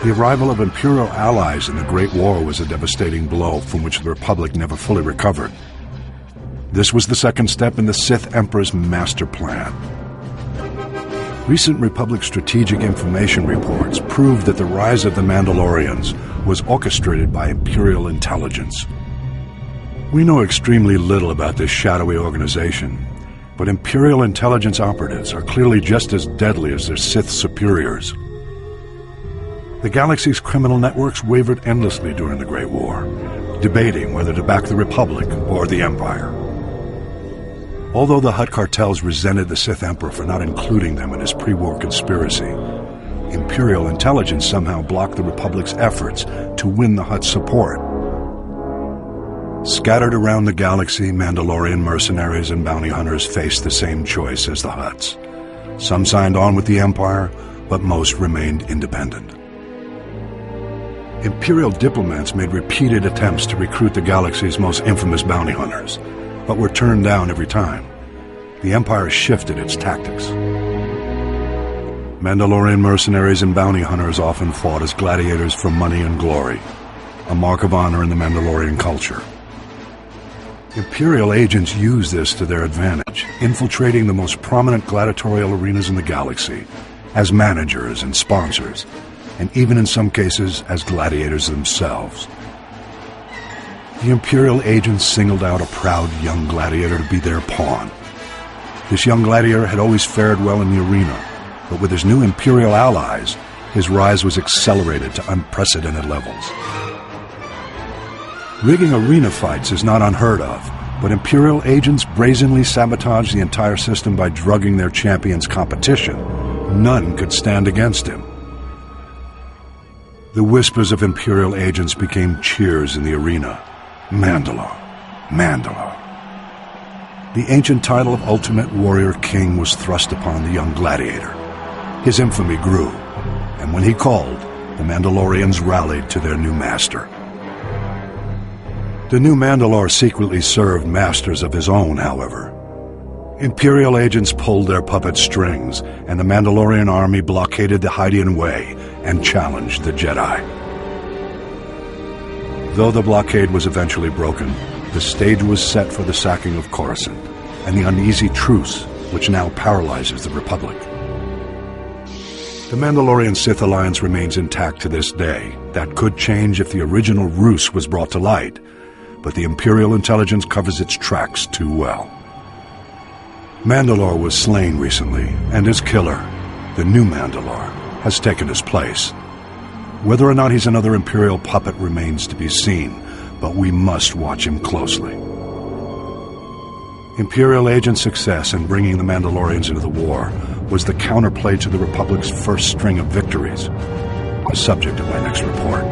The arrival of Imperial allies in the Great War was a devastating blow from which the Republic never fully recovered. This was the second step in the Sith Emperor's master plan. Recent Republic strategic information reports proved that the rise of the Mandalorians was orchestrated by Imperial intelligence. We know extremely little about this shadowy organization, but Imperial intelligence operatives are clearly just as deadly as their Sith superiors. The galaxy's criminal networks wavered endlessly during the Great War, debating whether to back the Republic or the Empire. Although the Hutt cartels resented the Sith Emperor for not including them in his pre-war conspiracy, Imperial intelligence somehow blocked the Republic's efforts to win the Hutt's support. Scattered around the galaxy, Mandalorian mercenaries and bounty hunters faced the same choice as the Hutts. Some signed on with the Empire, but most remained independent. Imperial diplomats made repeated attempts to recruit the galaxy's most infamous bounty hunters, but were turned down every time. The Empire shifted its tactics. Mandalorian mercenaries and bounty hunters often fought as gladiators for money and glory, a mark of honor in the Mandalorian culture. Imperial agents used this to their advantage, infiltrating the most prominent gladiatorial arenas in the galaxy, as managers and sponsors, and even in some cases as gladiators themselves. The Imperial agents singled out a proud young gladiator to be their pawn. This young gladiator had always fared well in the arena, but with his new Imperial allies, his rise was accelerated to unprecedented levels. Rigging arena fights is not unheard of, but Imperial agents brazenly sabotaged the entire system by drugging their champion's competition. None could stand against him. The whispers of Imperial agents became cheers in the arena. Mandalore, Mandalore. The ancient title of Ultimate Warrior King was thrust upon the young gladiator. His infamy grew, and when he called, the Mandalorians rallied to their new master. The new Mandalore secretly served masters of his own, however. Imperial agents pulled their puppet strings, and the Mandalorian army blockaded the Hydian Way and challenged the Jedi. Though the blockade was eventually broken, the stage was set for the sacking of Coruscant and the uneasy truce which now paralyzes the Republic. The Mandalorian Sith alliance remains intact to this day. That could change if the original ruse was brought to light, but the Imperial intelligence covers its tracks too well. Mandalore was slain recently, and his killer, the new Mandalore, has taken his place. Whether or not he's another Imperial puppet remains to be seen, but we must watch him closely. Imperial agent success in bringing the Mandalorians into the war was the counterplay to the Republic's first string of victories, the subject of my next report.